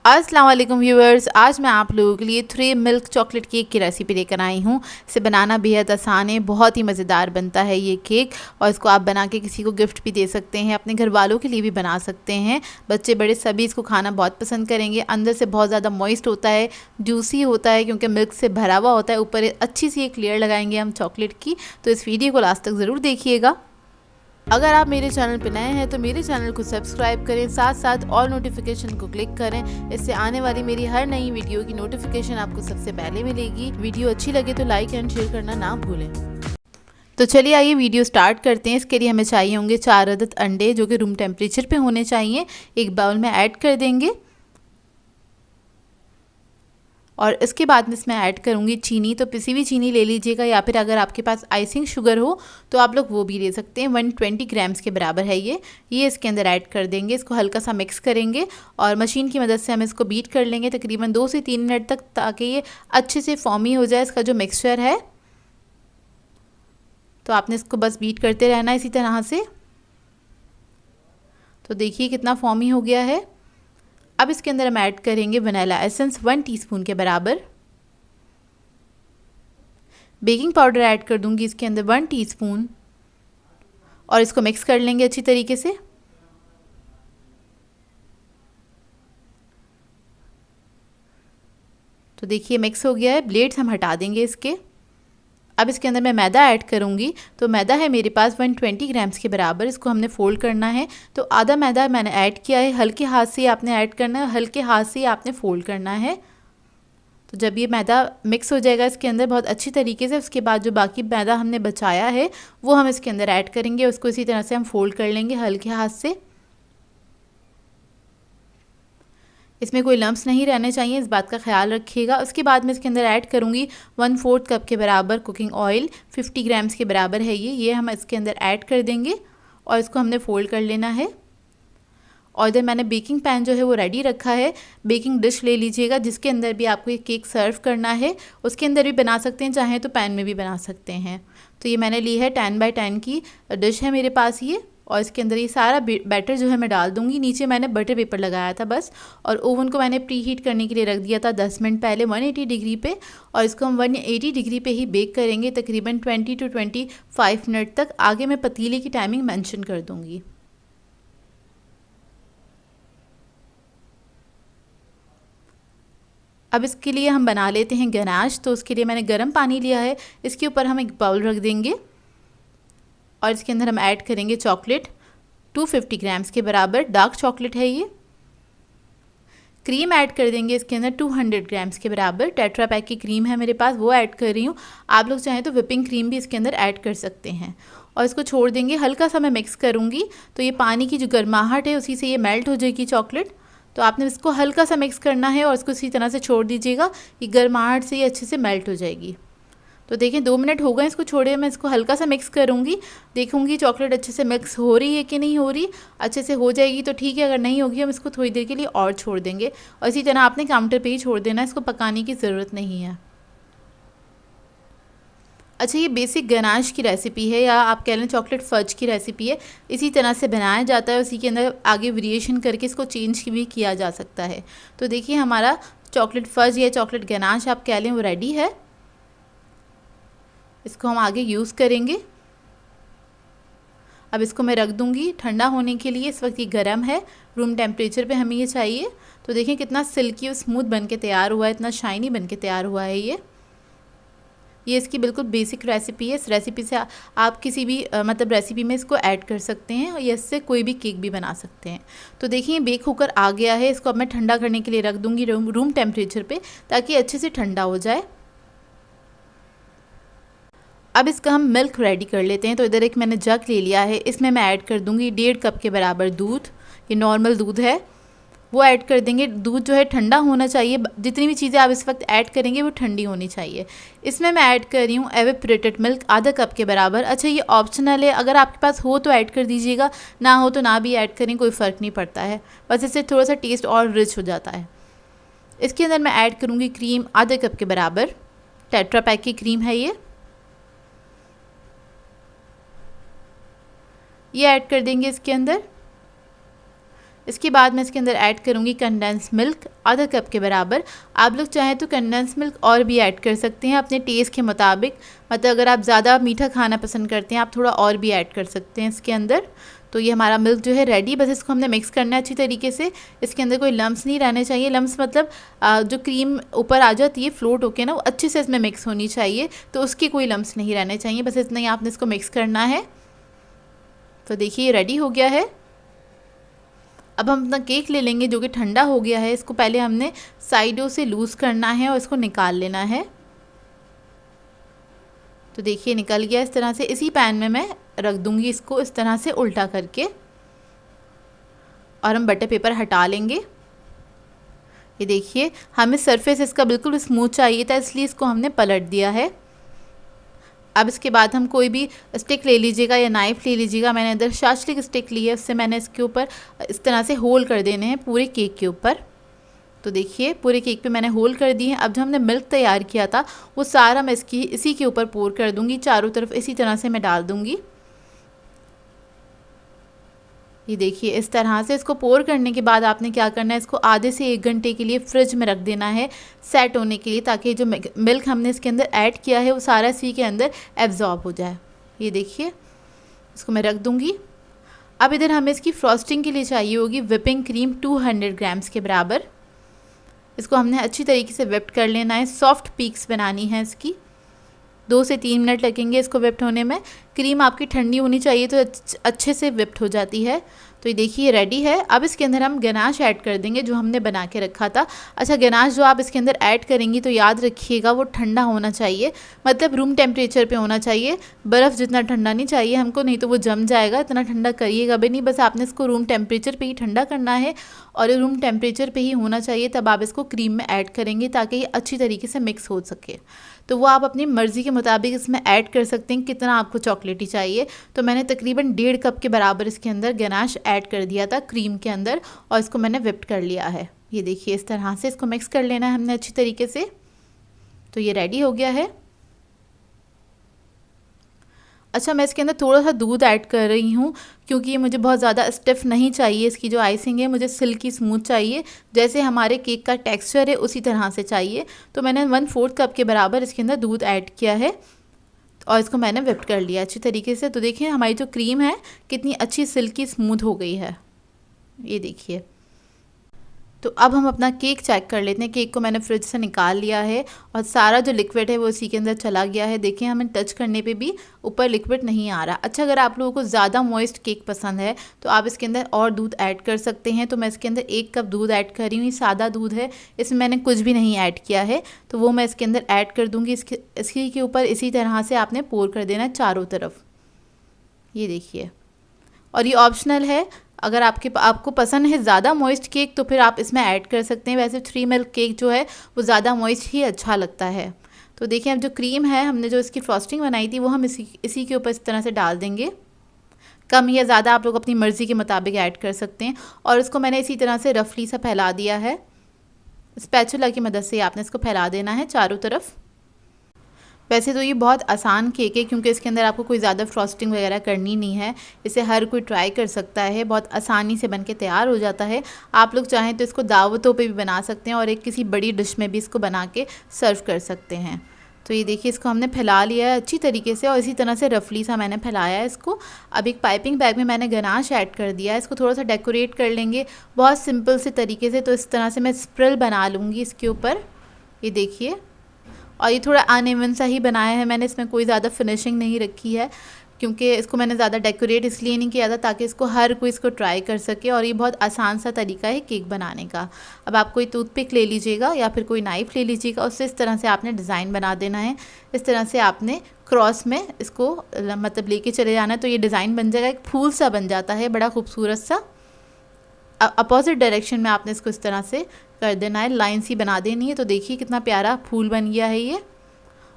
अस्सलाम वालेकुम व्यूअर्स, आज मैं आप लोगों के लिए 3 मिल्क चॉकलेट केक की रेसिपी लेकर आई हूँ। इसे बनाना बेहद आसान है, बहुत ही मज़ेदार बनता है ये केक। और इसको आप बना के किसी को गिफ्ट भी दे सकते हैं, अपने घर वालों के लिए भी बना सकते हैं। बच्चे बड़े सभी इसको खाना बहुत पसंद करेंगे। अंदर से बहुत ज़्यादा मॉइस्ट होता है, जूसी होता है क्योंकि मिल्क से भरा हुआ होता है। ऊपर अच्छी सी एक लेयर लगाएंगे हम चॉकलेट की। तो इस वीडियो को लास्ट तक ज़रूर देखिएगा। अगर आप मेरे चैनल पर नए हैं तो मेरे चैनल को सब्सक्राइब करें, साथ साथ ऑल नोटिफिकेशन को क्लिक करें। इससे आने वाली मेरी हर नई वीडियो की नोटिफिकेशन आपको सबसे पहले मिलेगी। वीडियो अच्छी लगे तो लाइक एंड शेयर करना ना भूलें। तो चलिए आइए वीडियो स्टार्ट करते हैं। इसके लिए हमें चाहिए होंगे 4 अदद अंडे जो कि रूम टेम्परेचर पे होने चाहिए। एक बाउल में ऐड कर देंगे और इसके बाद में इसमें ऐड करूँगी चीनी। तो पिसी हुई चीनी ले लीजिएगा, या फिर अगर आपके पास आइसिंग शुगर हो तो आप लोग वो भी ले सकते हैं। 120 ग्राम्स के बराबर है ये इसके अंदर ऐड कर देंगे। इसको हल्का सा मिक्स करेंगे और मशीन की मदद से हम इसको बीट कर लेंगे तकरीबन 2 से 3 मिनट तक, ताकि ये अच्छे से फॉर्मी हो जाए इसका जो मिक्सचर है। तो आपने इसको बस बीट करते रहना है इसी तरह से। तो देखिए कितना फॉर्मी हो गया है। अब इसके अंदर हम ऐड करेंगे वनीला एसेंस 1 टीस्पून के बराबर। बेकिंग पाउडर ऐड कर दूंगी इसके अंदर 1 टीस्पून और इसको मिक्स कर लेंगे अच्छी तरीके से। तो देखिए मिक्स हो गया है। ब्लेड्स हम हटा देंगे इसके। अब इसके अंदर मैं मैदा ऐड करूँगी। तो मैदा है मेरे पास 120 ग्राम्स के बराबर। इसको हमने फोल्ड करना है। तो आधा मैदा मैंने ऐड किया है। हल्के हाथ से आपने ऐड करना है, हल्के हाथ से आपने फोल्ड करना है। तो जब ये मैदा मिक्स हो जाएगा इसके अंदर बहुत अच्छी तरीके से, उसके बाद जो बाकी मैदा हमने बचाया है वो हम इसके अंदर ऐड करेंगे। उसको इसी तरह से हम फोल्ड कर लेंगे हल्के हाथ से। इसमें कोई लम्स नहीं रहने चाहिए, इस बात का ख्याल रखिएगा। उसके बाद मैं इसके अंदर ऐड करूँगी 1/4 कप के बराबर कुकिंग ऑयल। 50 ग्राम्स के बराबर है ये हम इसके अंदर ऐड कर देंगे और इसको हमने फोल्ड कर लेना है। और इधर मैंने बेकिंग पैन जो है वो रेडी रखा है। बेकिंग डिश ले लीजिएगा जिसके अंदर भी आपको ये केक सर्व करना है, उसके अंदर भी बना सकते हैं, चाहे तो पैन में भी बना सकते हैं। तो ये मैंने ली है 10 बाय 10 की डिश है मेरे पास ये। और इसके अंदर ये सारा बैटर जो है मैं डाल दूंगी। नीचे मैंने बटर पेपर लगाया था बस, और ओवन को मैंने प्री हीट करने के लिए रख दिया था 10 मिनट पहले 180 डिग्री पे। और इसको हम 180 डिग्री पे ही बेक करेंगे तकरीबन 20 to 25 मिनट तक। आगे मैं पतीले की टाइमिंग मेंशन कर दूंगी। अब इसके लिए हम बना लेते हैं गनाश। तो उसके लिए मैंने गर्म पानी लिया है, इसके ऊपर हम एक बाउल रख देंगे और इसके अंदर हम ऐड करेंगे चॉकलेट 250 ग्राम्स के बराबर। डार्क चॉकलेट है ये। क्रीम ऐड कर देंगे इसके अंदर 200 ग्राम्स के बराबर। टेट्रा पैक की क्रीम है मेरे पास, वो ऐड कर रही हूँ। आप लोग चाहें तो व्हिपिंग क्रीम भी इसके अंदर ऐड कर सकते हैं। और इसको छोड़ देंगे, हल्का सा मैं मिक्स करूँगी तो ये पानी की जो गर्माहट है उसी से ये मेल्ट हो जाएगी चॉकलेट। तो आपने इसको हल्का सा मिक्स करना है और इसको इसी तरह से छोड़ दीजिएगा। ये गर्माहट से ये अच्छे से मेल्ट हो जाएगी। तो देखिए 2 मिनट हो गए इसको छोड़े। मैं इसको हल्का सा मिक्स करूँगी, देखूँगी चॉकलेट अच्छे से मिक्स हो रही है कि नहीं हो रही। अच्छे से हो जाएगी तो ठीक है, अगर नहीं होगी हम इसको थोड़ी देर के लिए और छोड़ देंगे। और इसी तरह आपने काउंटर पे ही छोड़ देना, इसको पकाने की ज़रूरत नहीं है। अच्छा, ये बेसिक गनाश की रेसिपी है, या आप कह लें चॉकलेट फज की रेसिपी है। इसी तरह से बनाया जाता है, उसी के अंदर आगे वेरिएशन करके इसको चेंज भी किया जा सकता है। तो देखिए हमारा चॉकलेट फज या चॉकलेट गनाश आप कह लें वो रेडी है। इसको हम आगे यूज़ करेंगे। अब इसको मैं रख दूंगी ठंडा होने के लिए। इस वक्त ये गर्म है, रूम टेम्परेचर पे हमें ये चाहिए। तो देखें कितना सिल्की और स्मूथ बन के तैयार हुआ है, इतना शाइनी बन के तैयार हुआ है ये इसकी बिल्कुल बेसिक रेसिपी है। इस रेसिपी से आप किसी भी मतलब रेसिपी में इसको ऐड कर सकते हैं और इससे कोई भी केक भी बना सकते हैं। तो देखिए बेक होकर आ गया है। इसको अब मैं ठंडा करने के लिए रख दूंगी रूम टेम्परेचर पे, ताकि अच्छे से ठंडा हो जाए। अब इसका हम मिल्क रेडी कर लेते हैं। तो इधर एक मैंने जग ले लिया है, इसमें मैं ऐड कर दूंगी 1.5 कप के बराबर दूध। ये नॉर्मल दूध है, वो ऐड कर देंगे। दूध जो है ठंडा होना चाहिए, जितनी भी चीज़ें आप इस वक्त ऐड करेंगे वो ठंडी होनी चाहिए। इसमें मैं ऐड कर रही हूँ एवेपोरेटेड मिल्क आधा कप के बराबर। अच्छा, ये ऑप्शनल है, अगर आपके पास हो तो ऐड कर दीजिएगा, ना हो तो ना भी ऐड करें, कोई फ़र्क नहीं पड़ता है। बस इससे थोड़ा सा टेस्ट और रिच हो जाता है। इसके अंदर मैं ऐड करूँगी क्रीम आधा कप के बराबर। टेट्रा पैक की क्रीम है ये ऐड कर देंगे इसके अंदर। इसके बाद मैं इसके अंदर ऐड करूँगी कंडेंस मिल्क आधा कप के बराबर। आप लोग चाहें तो कंडेंस मिल्क और भी ऐड कर सकते हैं अपने टेस्ट के मुताबिक, मतलब अगर आप ज़्यादा मीठा खाना पसंद करते हैं आप थोड़ा और भी ऐड कर सकते हैं इसके अंदर। तो ये हमारा मिल्क जो है रेडी, बस इसको हमने मिक्स करना है अच्छी तरीके से। इसके अंदर कोई लम्स नहीं रहने चाहिए, लम्स मतलब जो क्रीम ऊपर आ जाती है फ्लोट होके ना, वो अच्छे से इसमें मिक्स होनी चाहिए, तो उसकी कोई लम्स नहीं रहने चाहिए, बस इतना ही आपने इसको मिक्स करना है। तो देखिए ये रेडी हो गया है। अब हम अपना केक ले लेंगे जो कि ठंडा हो गया है। इसको पहले हमने साइडों से लूज़ करना है और इसको निकाल लेना है। तो देखिए निकल गया इस तरह से। इसी पैन में मैं रख दूंगी इसको इस तरह से उल्टा करके, और हम बटर पेपर हटा लेंगे। ये देखिए हमें सरफेस इसका बिल्कुल स्मूथ चाहिए था, इसलिए इसको हमने पलट दिया है। अब इसके बाद हम कोई भी स्टिक ले लीजिएगा या नाइफ़ ले लीजिएगा। मैंने इधर शास्त्रिक स्टिक ली है, उससे मैंने इसके ऊपर इस तरह से होल कर देने हैं पूरे केक के ऊपर। तो देखिए पूरे केक पे मैंने होल कर दिए हैं। अब जो हमने मिल्क तैयार किया था वो सारा मैं इसी के ऊपर पोर कर दूंगी, चारों तरफ इसी तरह से मैं डाल दूंगी। ये देखिए इस तरह से इसको पोर करने के बाद आपने क्या करना है, इसको आधे से 1 घंटे के लिए फ्रिज में रख देना है सेट होने के लिए, ताकि जो मिल्क हमने इसके अंदर ऐड किया है वो सारा इसी के अंदर एब्जॉर्ब हो जाए। ये देखिए इसको मैं रख दूंगी। अब इधर हमें इसकी फ्रॉस्टिंग के लिए चाहिए होगी विपिंग क्रीम 200 ग्राम्स के बराबर। इसको हमने अच्छी तरीके से विप्ड कर लेना है, सॉफ्ट पीक्स बनानी है इसकी। 2 से 3 मिनट लगेंगे इसको विप्ड होने में। क्रीम आपकी ठंडी होनी चाहिए तो अच्छे से विप्ड हो जाती है। तो ये देखिए रेडी है। अब इसके अंदर हम गनाश ऐड कर देंगे जो हमने बना के रखा था। अच्छा गनाश जो आप इसके अंदर ऐड करेंगी तो याद रखिएगा वो ठंडा होना चाहिए, मतलब रूम टेम्परेचर पे होना चाहिए, बर्फ़ जितना ठंडा नहीं चाहिए हमको, नहीं तो वो जम जाएगा। इतना ठंडा करिएगा भी नहीं, बस आपने इसको रूम टेम्परेचर पे ही ठंडा करना है, और रूम टेम्परेचर पे ही होना चाहिए। तब आप इसको क्रीम में ऐड करेंगे ताकि ये अच्छी तरीके से मिक्स हो सके। तो वो आप अपनी मर्ज़ी के मुताबिक इसमें ऐड कर सकते हैं कितना आपको चॉकलेटी चाहिए। तो मैंने तकरीबन 1.5 कप के बराबर इसके अंदर गनाश ऐड कर दिया था क्रीम के अंदर, और इसको मैंने विप्ड कर लिया है। ये देखिए इस तरह से इसको मिक्स कर लेना है हमने अच्छी तरीके से। तो ये रेडी हो गया है। अच्छा मैं इसके अंदर थोड़ा सा दूध ऐड कर रही हूँ क्योंकि ये मुझे बहुत ज़्यादा स्टिफ नहीं चाहिए। इसकी जो आइसिंग है मुझे सिल्की स्मूथ चाहिए, जैसे हमारे केक का टेक्सचर है उसी तरह से चाहिए। तो मैंने 1/4 कप के बराबर इसके अंदर दूध ऐड किया है और इसको मैंने विप्ड कर लिया अच्छी तरीके से। तो देखिए हमारी जो क्रीम है कितनी अच्छी सिल्की स्मूथ हो गई है, ये देखिए। तो अब हम अपना केक चेक कर लेते हैं। केक को मैंने फ्रिज से निकाल लिया है और सारा जो लिक्विड है वो इसी के अंदर चला गया है। देखिए हमें टच करने पे भी ऊपर लिक्विड नहीं आ रहा। अच्छा अगर आप लोगों को ज़्यादा मॉइस्ट केक पसंद है तो आप इसके अंदर और दूध ऐड कर सकते हैं। तो मैं इसके अंदर 1 कप दूध ऐड कर रही हूँ। सादा दूध है, इसमें मैंने कुछ भी नहीं ऐड किया है, तो वो मैं इसके अंदर ऐड कर दूँगी। इसके के ऊपर इसी तरह से आपने पोर कर देना है चारों तरफ, ये देखिए। और ये ऑप्शनल है, अगर आपको पसंद है ज़्यादा मॉइस्ट केक तो फिर आप इसमें ऐड कर सकते हैं। वैसे 3 मिल्क केक जो है वो ज़्यादा मॉइस्ट ही अच्छा लगता है। तो देखिए अब जो क्रीम है हमने जो इसकी फ्रॉस्टिंग बनाई थी वो हम इसी के ऊपर इस तरह से डाल देंगे। कम या ज़्यादा आप लोग अपनी मर्ज़ी के मुताबिक ऐड कर सकते हैं। और इसको मैंने इसी तरह से रफली सा फैला दिया है। स्पैचुला की मदद से आपने इसको फैला देना है चारों तरफ। वैसे तो ये बहुत आसान केक है क्योंकि इसके अंदर आपको कोई ज़्यादा फ्रॉस्टिंग वगैरह करनी नहीं है। इसे हर कोई ट्राई कर सकता है, बहुत आसानी से बनके तैयार हो जाता है। आप लोग चाहें तो इसको दावतों पे भी बना सकते हैं और एक किसी बड़ी डिश में भी इसको बना के सर्व कर सकते हैं। तो ये देखिए इसको हमने फैला लिया है अच्छी तरीके से और इसी तरह से रफली सा मैंने फैलाया है इसको। अब एक पाइपिंग बैग में मैंने गनाश ऐड कर दिया है। इसको थोड़ा सा डेकोरेट कर लेंगे बहुत सिंपल से तरीके से। तो इस तरह से मैं स्प्रिल बना लूँगी इसके ऊपर, ये देखिए। और ये थोड़ा अनइवन सा ही बनाया है मैंने, इसमें कोई ज़्यादा फिनिशिंग नहीं रखी है क्योंकि इसको मैंने ज़्यादा डेकोरेट इसलिए नहीं किया था ताकि इसको हर कोई इसको ट्राई कर सके। और ये बहुत आसान सा तरीका है केक बनाने का। अब आप कोई टूथपिक ले लीजिएगा या फिर कोई नाइफ़ ले लीजिएगा, उससे इस तरह से आपने डिज़ाइन बना देना है। इस तरह से आपने क्रॉस में इसको मतलब लेके चले जाना है तो ये डिज़ाइन बन जाएगा, एक फूल सा बन जाता है बड़ा खूबसूरत सा। अपोजिट डायरेक्शन में आपने इसको इस तरह से कर देना है, लाइन सी बना देनी है। तो देखिए कितना प्यारा फूल बन गया है ये।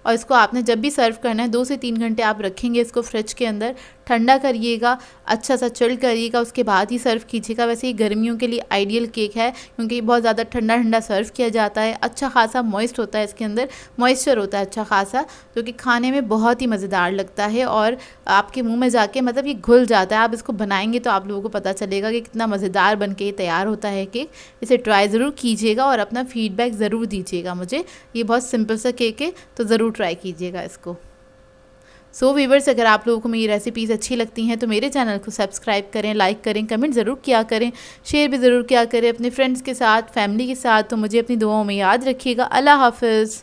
और इसको आपने जब भी सर्व करना है 2 से 3 घंटे आप रखेंगे इसको फ्रिज के अंदर ठंडा करिएगा, अच्छा सा चिल करिएगा, उसके बाद ही सर्व कीजिएगा। वैसे ये गर्मियों के लिए आइडियल केक है क्योंकि ये बहुत ज़्यादा ठंडा ठंडा सर्व किया जाता है। अच्छा खासा मॉइस्ट होता है, इसके अंदर मॉइस्चर होता है अच्छा खासा, जो कि खाने में बहुत ही मज़ेदार लगता है और आपके मुंह में जाके मतलब ये घुल जाता है। आप इसको बनाएंगे तो आप लोगों को पता चलेगा कि कितना मज़ेदार बन के तैयार होता है केक। इसे ट्राई ज़रूर कीजिएगा और अपना फीडबैक ज़रूर दीजिएगा मुझे। ये बहुत सिंपल सा केक है तो ज़रूर ट्राई कीजिएगा इसको। सो व्यूवर्स, अगर आप लोगों को मेरी रेसिपीज़ अच्छी लगती हैं तो मेरे चैनल को सब्सक्राइब करें, लाइक करें, कमेंट ज़रूर किया करें, शेयर भी ज़रूर किया करें अपने फ्रेंड्स के साथ, फैमिली के साथ। तो मुझे अपनी दुआओं में याद रखिएगा। अल्लाह हाफ़िज़।